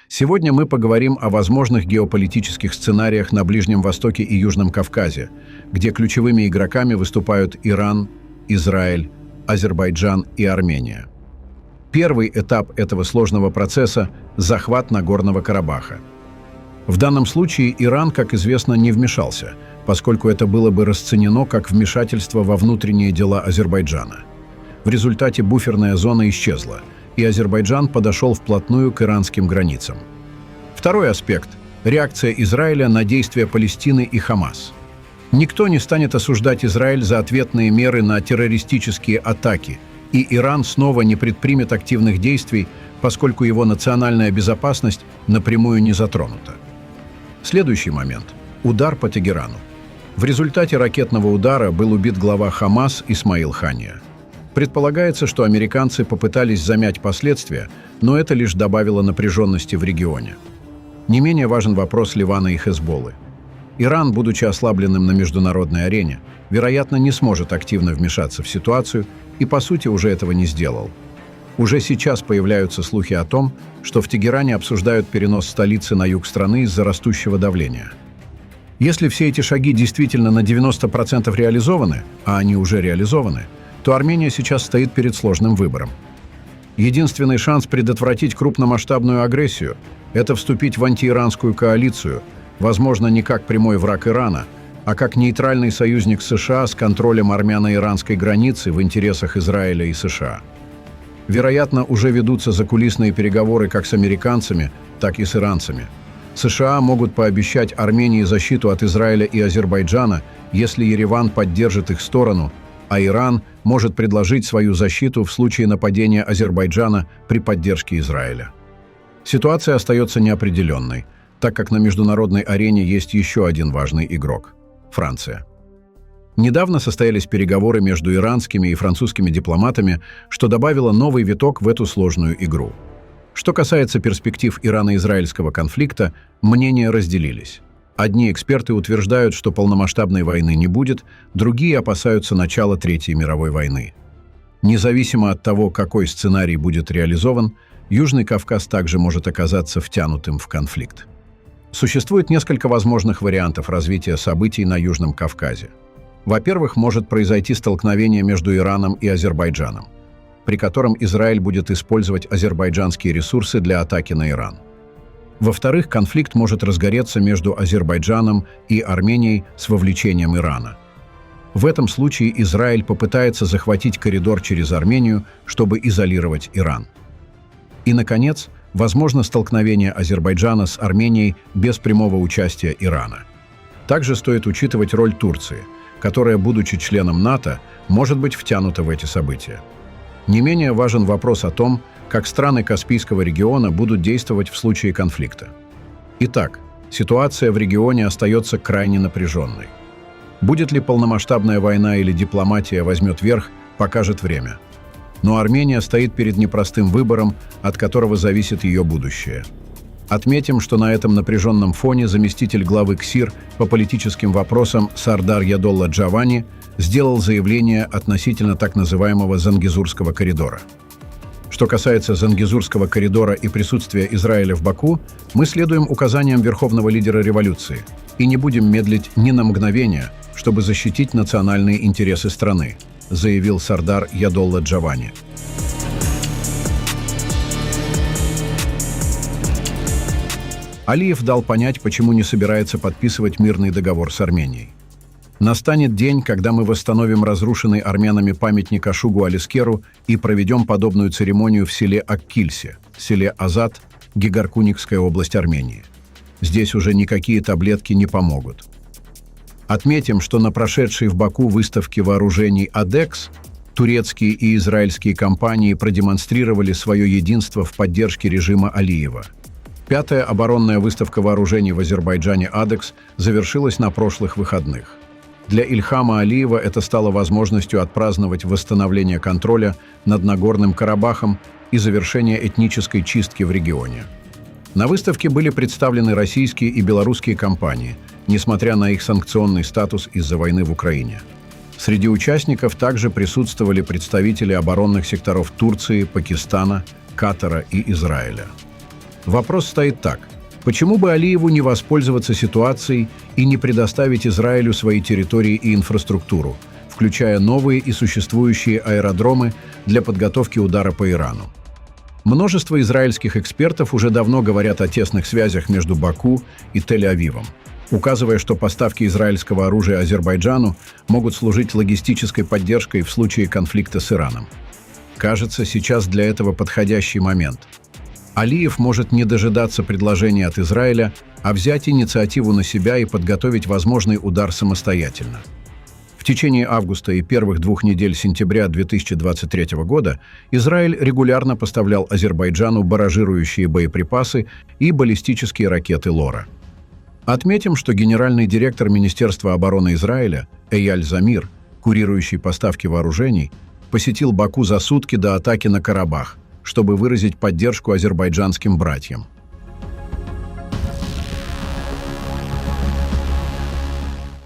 Сегодня мы поговорим о возможных геополитических сценариях на Ближнем Востоке и Южном Кавказе, где ключевыми игроками выступают Иран, Израиль, Азербайджан и Армения. Первый этап этого сложного процесса – захват Нагорного Карабаха. В данном случае Иран, как известно, не вмешался, поскольку это было бы расценено как вмешательство во внутренние дела Азербайджана. В результате буферная зона исчезла, и Азербайджан подошел вплотную к иранским границам. Второй аспект – реакция Израиля на действия Палестины и Хамас. Никто не станет осуждать Израиль за ответные меры на террористические атаки, и Иран снова не предпримет активных действий, поскольку его национальная безопасность напрямую не затронута. Следующий момент – удар по Тегерану. В результате ракетного удара был убит глава Хамас Исмаил Хания. Предполагается, что американцы попытались замять последствия, но это лишь добавило напряженности в регионе. Не менее важен вопрос Ливана и Хезболлы. Иран, будучи ослабленным на международной арене, вероятно, не сможет активно вмешаться в ситуацию и, по сути, уже этого не сделал. Уже сейчас появляются слухи о том, что в Тегеране обсуждают перенос столицы на юг страны из-за растущего давления. Если все эти шаги действительно на 90% реализованы, а они уже реализованы, то Армения сейчас стоит перед сложным выбором. Единственный шанс предотвратить крупномасштабную агрессию – это вступить в антииранскую коалицию, возможно, не как прямой враг Ирана, а как нейтральный союзник США с контролем армяно-иранской границы в интересах Израиля и США. Вероятно, уже ведутся закулисные переговоры как с американцами, так и с иранцами. США могут пообещать Армении защиту от Израиля и Азербайджана, если Ереван поддержит их сторону, а Иран может предложить свою защиту в случае нападения Азербайджана при поддержке Израиля. Ситуация остается неопределенной, так как на международной арене есть еще один важный игрок – Франция. Недавно состоялись переговоры между иранскими и французскими дипломатами, что добавило новый виток в эту сложную игру. Что касается перспектив ирано-израильского конфликта, мнения разделились. Одни эксперты утверждают, что полномасштабной войны не будет, другие опасаются начала Третьей мировой войны. Независимо от того, какой сценарий будет реализован, Южный Кавказ также может оказаться втянутым в конфликт. Существует несколько возможных вариантов развития событий на Южном Кавказе. Во-первых, может произойти столкновение между Ираном и Азербайджаном, при котором Израиль будет использовать азербайджанские ресурсы для атаки на Иран. Во-вторых, конфликт может разгореться между Азербайджаном и Арменией с вовлечением Ирана. В этом случае Израиль попытается захватить коридор через Армению, чтобы изолировать Иран. И, наконец, возможно столкновение Азербайджана с Арменией без прямого участия Ирана. Также стоит учитывать роль Турции, которая, будучи членом НАТО, может быть втянута в эти события. Не менее важен вопрос о том, как страны Каспийского региона будут действовать в случае конфликта. Итак, ситуация в регионе остается крайне напряженной. Будет ли полномасштабная война или дипломатия возьмет верх, покажет время. Но Армения стоит перед непростым выбором, от которого зависит ее будущее. Отметим, что на этом напряженном фоне заместитель главы КСИР по политическим вопросам Сардар Ядолла Джавани сделал заявление относительно так называемого Зангезурского коридора. Что касается Зангезурского коридора и присутствия Израиля в Баку, мы следуем указаниям верховного лидера революции и не будем медлить ни на мгновение, чтобы защитить национальные интересы страны, заявил Сардар Ядолла Джавани. Алиев дал понять, почему не собирается подписывать мирный договор с Арменией. Настанет день, когда мы восстановим разрушенный армянами памятник Ашугу Алискеру и проведем подобную церемонию в селе Аккильсе, селе Азат, Гегаркуникская область Армении. Здесь уже никакие таблетки не помогут. Отметим, что на прошедшей в Баку выставке вооружений «Адекс» турецкие и израильские компании продемонстрировали свое единство в поддержке режима Алиева. Пятая оборонная выставка вооружений в Азербайджане «Адекс» завершилась на прошлых выходных. Для Ильхама Алиева это стало возможностью отпраздновать восстановление контроля над Нагорным Карабахом и завершение этнической чистки в регионе. На выставке были представлены российские и белорусские компании, несмотря на их санкционный статус из-за войны в Украине. Среди участников также присутствовали представители оборонных секторов Турции, Пакистана, Катара и Израиля. Вопрос стоит так. Почему бы Алиеву не воспользоваться ситуацией и не предоставить Израилю свои территории и инфраструктуру, включая новые и существующие аэродромы для подготовки удара по Ирану? Множество израильских экспертов уже давно говорят о тесных связях между Баку и Тель-Авивом, указывая, что поставки израильского оружия Азербайджану могут служить логистической поддержкой в случае конфликта с Ираном. Кажется, сейчас для этого подходящий момент. Алиев может не дожидаться предложения от Израиля, а взять инициативу на себя и подготовить возможный удар самостоятельно. В течение августа и первых 2 недель сентября 2023 года Израиль регулярно поставлял Азербайджану барражирующие боеприпасы и баллистические ракеты «Лора». Отметим, что генеральный директор Министерства обороны Израиля Эйяль Замир, курирующий поставки вооружений, посетил Баку за сутки до атаки на Карабах, чтобы выразить поддержку азербайджанским братьям.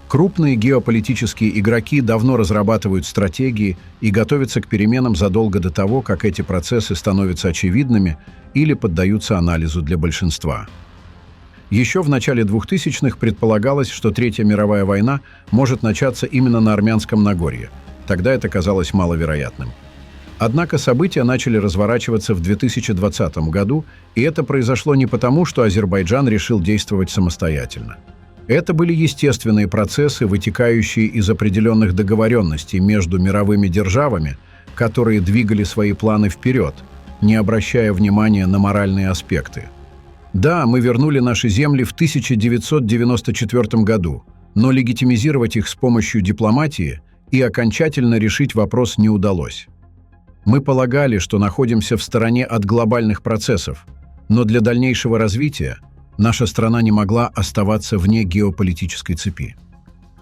Крупные геополитические игроки давно разрабатывают стратегии и готовятся к переменам задолго до того, как эти процессы становятся очевидными или поддаются анализу для большинства. Еще в начале 2000-х предполагалось, что Третья мировая война может начаться именно на Армянском Нагорье. Тогда это казалось маловероятным. Однако события начали разворачиваться в 2020 году, и это произошло не потому, что Азербайджан решил действовать самостоятельно. Это были естественные процессы, вытекающие из определенных договоренностей между мировыми державами, которые двигали свои планы вперед, не обращая внимания на моральные аспекты. Да, мы вернули наши земли в 1994 году, но легитимизировать их с помощью дипломатии и окончательно решить вопрос не удалось. Мы полагали, что находимся в стороне от глобальных процессов, но для дальнейшего развития наша страна не могла оставаться вне геополитической цепи.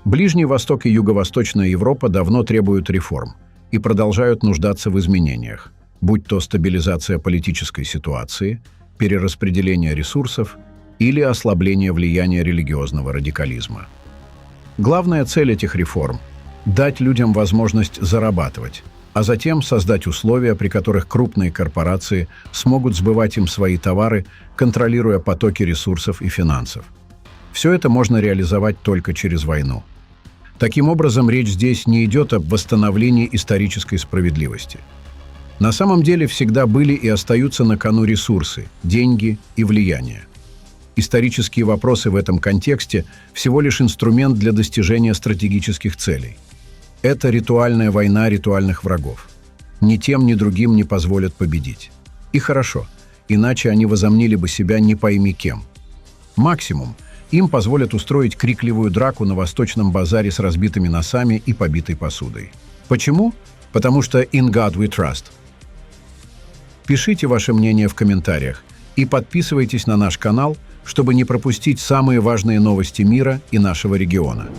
Ближний Восток и Юго-Восточная Европа давно требуют реформ и продолжают нуждаться в изменениях, будь то стабилизация политической ситуации, перераспределение ресурсов или ослабление влияния религиозного радикализма. Главная цель этих реформ – дать людям возможность зарабатывать, а затем создать условия, при которых крупные корпорации смогут сбывать им свои товары, контролируя потоки ресурсов и финансов. Все это можно реализовать только через войну. Таким образом, речь здесь не идет об восстановлении исторической справедливости. На самом деле всегда были и остаются на кону ресурсы, деньги и влияние. Исторические вопросы в этом контексте всего лишь инструмент для достижения стратегических целей. Это ритуальная война ритуальных врагов. Ни тем, ни другим не позволят победить. И хорошо, иначе они возомнили бы себя не пойми кем. Максимум, им позволят устроить крикливую драку на Восточном базаре с разбитыми носами и побитой посудой. Почему? Потому что in God we trust. Пишите ваше мнение в комментариях и подписывайтесь на наш канал, чтобы не пропустить самые важные новости мира и нашего региона.